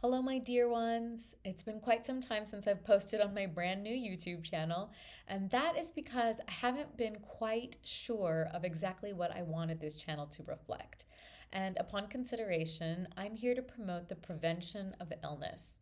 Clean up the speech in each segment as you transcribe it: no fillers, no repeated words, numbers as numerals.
Hello, my dear ones. It's been quite some time since I've posted on my brand new YouTube channel, and that is because I haven't been quite sure of exactly what I wanted this channel to reflect. And upon consideration, I'm here to promote the prevention of illness.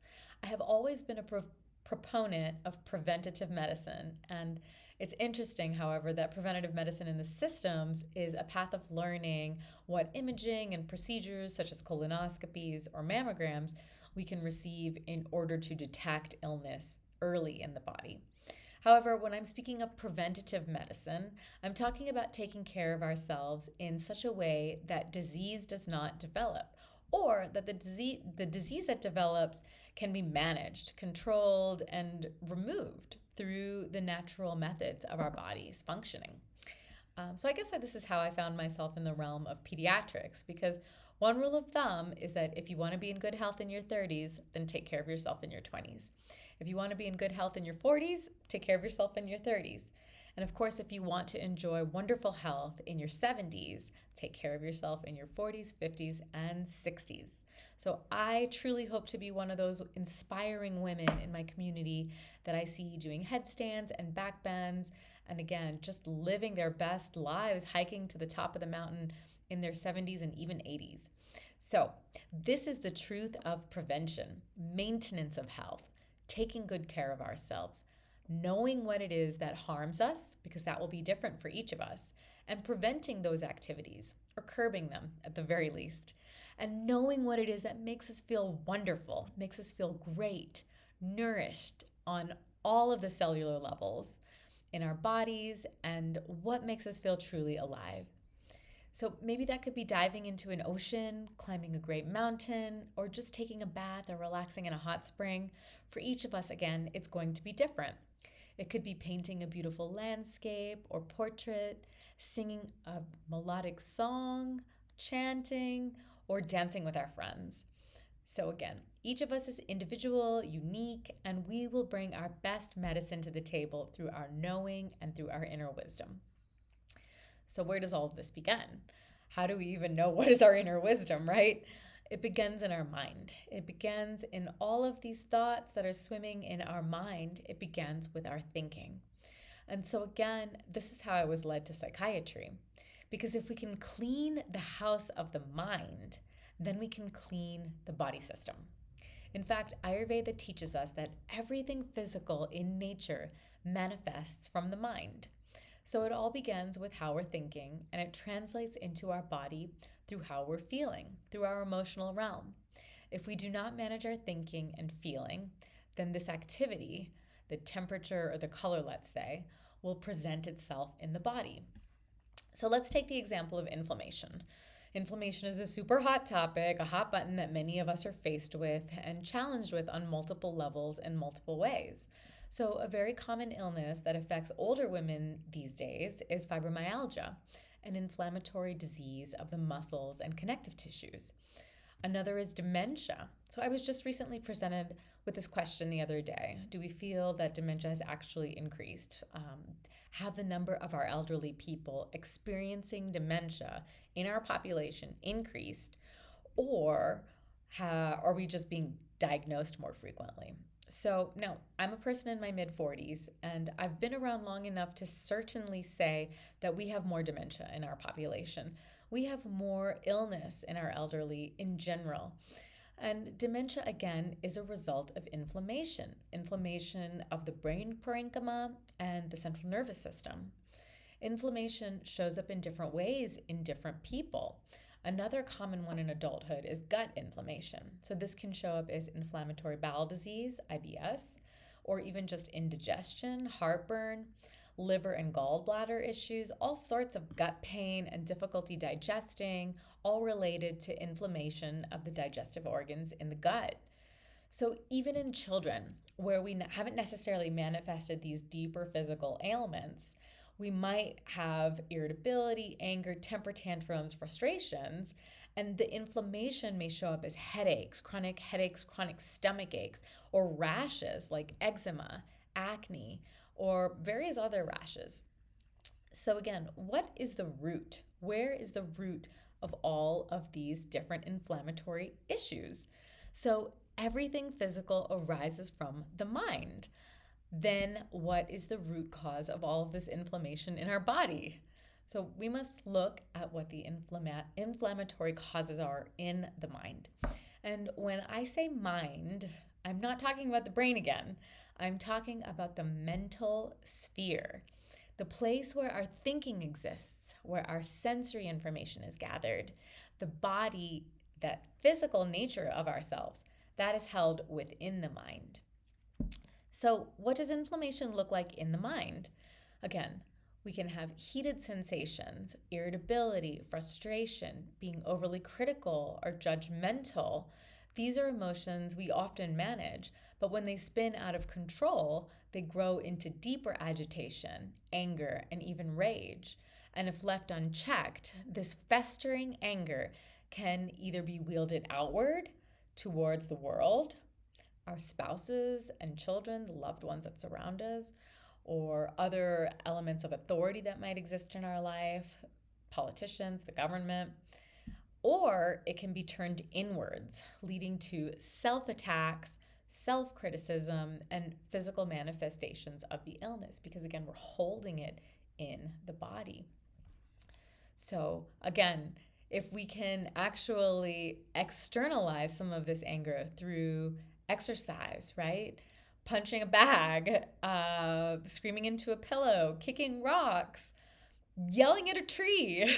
I have always been a proponent of preventative medicine, and it's interesting, however, that preventative medicine in the systems is a path of learning what imaging and procedures such as colonoscopies or mammograms we can receive in order to detect illness early in the body. However, when I'm speaking of preventative medicine, I'm talking about taking care of ourselves in such a way that disease does not develop, or that the disease that develops can be managed, controlled, and removed through the natural methods of our bodies functioning. So I guess that this is how I found myself in the realm of pediatrics, because one rule of thumb is that if you want to be in good health in your 30s, then take care of yourself in your 20s. If you want to be in good health in your 40s, take care of yourself in your 30s. And of course, if you want to enjoy wonderful health in your 70s, take care of yourself in your 40s, 50s, and 60s. So I truly hope to be one of those inspiring women in my community that I see doing headstands and back bends, and again, just living their best lives, hiking to the top of the mountain in their 70s and even 80s. So, this is the truth of prevention, maintenance of health, taking good care of ourselves, knowing what it is that harms us, because that will be different for each of us, and preventing those activities or curbing them at the very least, and knowing what it is that makes us feel wonderful, makes us feel great, nourished on all of the cellular levels in our bodies, and what makes us feel truly alive. So maybe that could be diving into an ocean, climbing a great mountain, or just taking a bath or relaxing in a hot spring. For each of us, again, it's going to be different. It could be painting a beautiful landscape or portrait, singing a melodic song, chanting, or dancing with our friends. So, again, each of us is individual, unique, and we will bring our best medicine to the table through our knowing and through our inner wisdom. So, where does all of this begin? How do we even know what is our inner wisdom, right? It begins in our mind. It begins in all of these thoughts that are swimming in our mind. It begins with our thinking. And so, again, this is how I was led to psychiatry. Because if we can clean the house of the mind, then we can clean the body system. In fact, Ayurveda teaches us that everything physical in nature manifests from the mind. So it all begins with how we're thinking, and it translates into our body through how we're feeling, through our emotional realm. If we do not manage our thinking and feeling, then this activity, the temperature or the color, let's say, will present itself in the body. So let's take the example of inflammation. Inflammation is a super hot topic, a hot button that many of us are faced with and challenged with on multiple levels in multiple ways. So, a very common illness that affects older women these days is fibromyalgia, an inflammatory disease of the muscles and connective tissues. Another is dementia. So, I was just recently presented with this question the other day. Do we feel that dementia has actually increased? Have the number of our elderly people experiencing dementia in our population increased, or are we just being diagnosed more frequently? So, no, I'm a person in my mid 40s, and I've been around long enough to certainly say that we have more dementia in our population. We have more illness in our elderly in general. And dementia, again, is a result of inflammation of the brain parenchyma and the central nervous system. Inflammation shows up in different ways in different people. Another common one in adulthood is gut inflammation. So this can show up as inflammatory bowel disease, IBS, or even just indigestion, heartburn, liver and gallbladder issues, all sorts of gut pain and difficulty digesting, all related to inflammation of the digestive organs in the gut. So even in children, where we haven't necessarily manifested these deeper physical ailments, we might have irritability, anger, temper tantrums, frustrations, and the inflammation may show up as headaches, chronic stomach aches, or rashes like eczema, acne, or various other rashes. So again, what is the root? Where is the root of all of these different inflammatory issues? So everything physical arises from the mind. Then what is the root cause of all of this inflammation in our body? So we must look at what the inflammatory causes are in the mind. And when I say mind, I'm not talking about the brain again. I'm talking about the mental sphere, the place where our thinking exists, where our sensory information is gathered, the body, that physical nature of ourselves, that is held within the mind. So, what does inflammation look like in the mind? Again, we can have heated sensations, irritability, frustration, being overly critical or judgmental. These are emotions we often manage, but when they spin out of control, they grow into deeper agitation, anger, and even rage. And if left unchecked, this festering anger can either be wielded outward towards the world, our spouses and children, the loved ones that surround us, or other elements of authority that might exist in our life, politicians, the government, or it can be turned inwards, leading to self-attacks, self-criticism, and physical manifestations of the illness, because again, we're holding it in the body. So again, if we can actually externalize some of this anger through exercise, right? Punching a bag, screaming into a pillow, kicking rocks, yelling at a tree.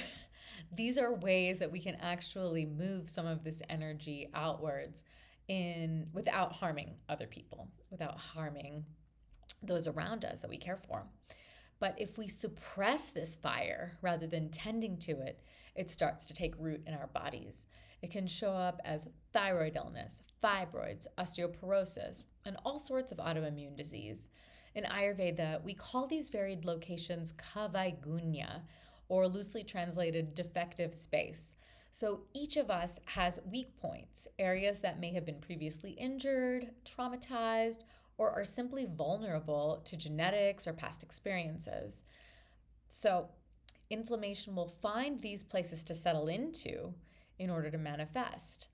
These are ways that we can actually move some of this energy outwards without harming other people, without harming those around us that we care for. But if we suppress this fire rather than tending to it, it starts to take root in our bodies. It can show up as thyroid illness, fibroids, osteoporosis, and all sorts of autoimmune disease. In Ayurveda, we call these varied locations kavaigunya, or loosely translated defective space. So each of us has weak points, areas that may have been previously injured, traumatized, or are simply vulnerable to genetics or past experiences. So inflammation will find these places to settle into in order to manifest.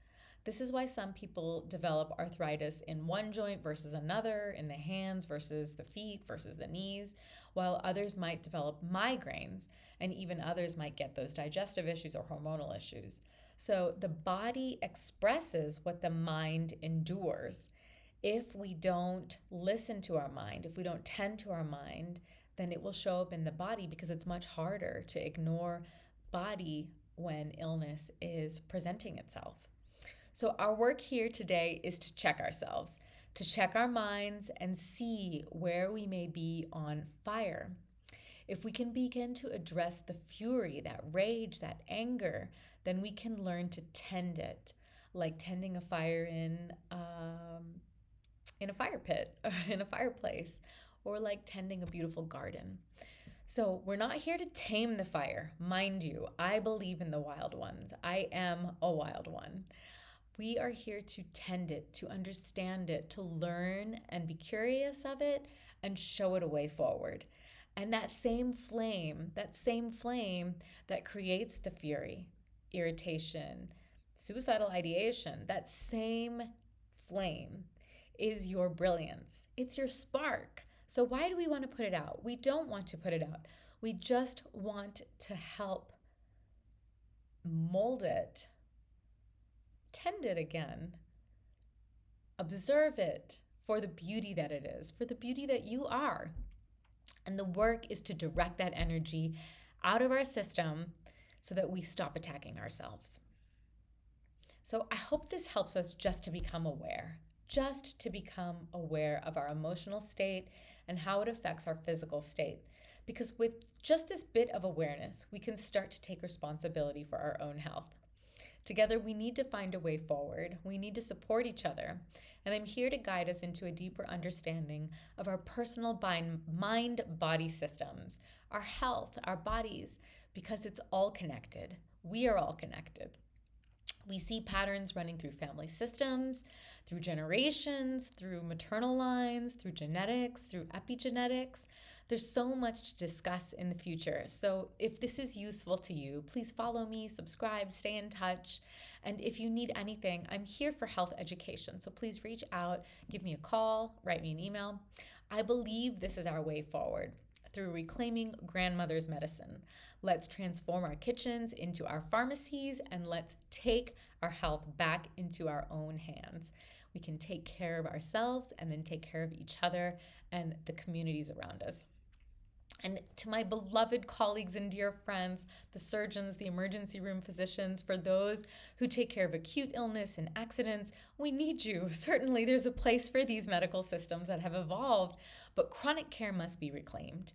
This is why some people develop arthritis in one joint versus another, in the hands versus the feet versus the knees, while others might develop migraines, and even others might get those digestive issues or hormonal issues. So the body expresses what the mind endures. If we don't listen to our mind, if we don't tend to our mind, then it will show up in the body, because it's much harder to ignore body when illness is presenting itself. So our work here today is to check ourselves, to check our minds and see where we may be on fire. If we can begin to address the fury, that rage, that anger, then we can learn to tend it, like tending a fire in a fire pit, or in a fireplace, or like tending a beautiful garden. So we're not here to tame the fire. Mind you, I believe in the wild ones. I am a wild one. We are here to tend it, to understand it, to learn and be curious of it and show it a way forward. And that same flame that creates the fury, irritation, suicidal ideation, that same flame is your brilliance. It's your spark. So why do we want to put it out? We don't want to put it out. We just want to help mold it, tend it again, observe it for the beauty that it is, for the beauty that you are. And the work is to direct that energy out of our system so that we stop attacking ourselves. So I hope this helps us just to become aware of our emotional state and how it affects our physical state. Because with just this bit of awareness, we can start to take responsibility for our own health. Together, we need to find a way forward. We need to support each other. And I'm here to guide us into a deeper understanding of our personal mind-body systems, our health, our bodies, because it's all connected. We are all connected. We see patterns running through family systems, through generations, through maternal lines, through genetics, through epigenetics. There's so much to discuss in the future. So if this is useful to you, please follow me, subscribe, stay in touch. And if you need anything, I'm here for health education. So please reach out, give me a call, write me an email. I believe this is our way forward through reclaiming grandmother's medicine. Let's transform our kitchens into our pharmacies, and let's take our health back into our own hands. We can take care of ourselves and then take care of each other and the communities around us. And to my beloved colleagues and dear friends, the surgeons, the emergency room physicians, for those who take care of acute illness and accidents, we need you. Certainly, there's a place for these medical systems that have evolved, but chronic care must be reclaimed.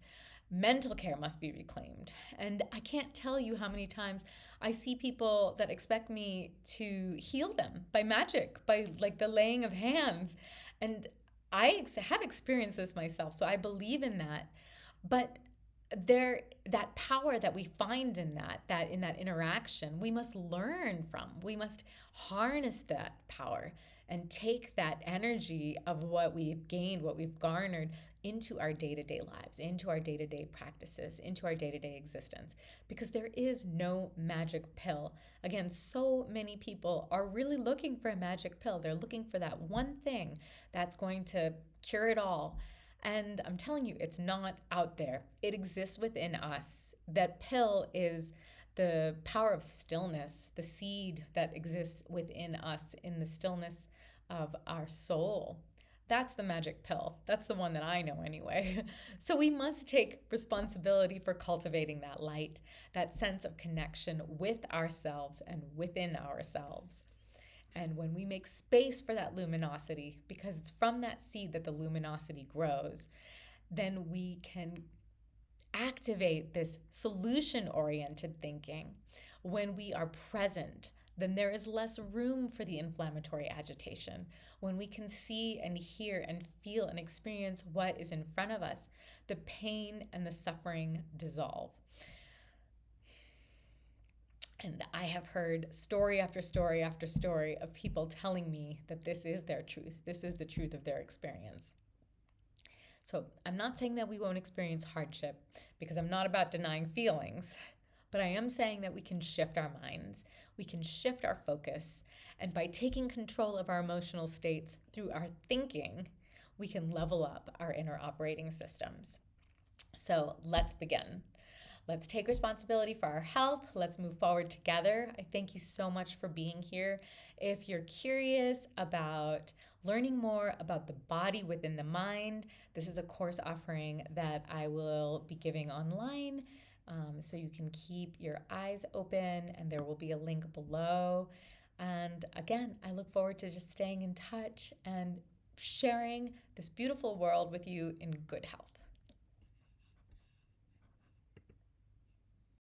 Mental care must be reclaimed. And I can't tell you how many times I see people that expect me to heal them by magic, by like the laying of hands. And I have experienced this myself, so I believe in that. But that power that we find in that in that interaction, we must learn from. We must harness that power and take that energy of what we've gained, what we've garnered into our day-to-day lives, into our day-to-day practices, into our day-to-day existence. Because there is no magic pill. Again, so many people are really looking for a magic pill. They're looking for that one thing that's going to cure it all. And I'm telling you, it's not out there. It exists within us. That pill is the power of stillness, the seed that exists within us in the stillness of our soul. That's the magic pill. That's the one that I know anyway. So we must take responsibility for cultivating that light, that sense of connection with ourselves and within ourselves. And when we make space for that luminosity, because it's from that seed that the luminosity grows, then we can activate this solution-oriented thinking. When we are present, then there is less room for the inflammatory agitation. When we can see and hear and feel and experience what is in front of us, the pain and the suffering dissolve. And I have heard story after story after story of people telling me that this is their truth. This is the truth of their experience. So I'm not saying that we won't experience hardship, because I'm not about denying feelings, but I am saying that we can shift our minds, we can shift our focus, and by taking control of our emotional states through our thinking, we can level up our inner operating systems. So let's begin. Let's take responsibility for our health. Let's move forward together. I thank you so much for being here. If you're curious about learning more about the body within the mind, this is a course offering that I will be giving online. So you can keep your eyes open, and there will be a link below. And again, I look forward to just staying in touch and sharing this beautiful world with you in good health.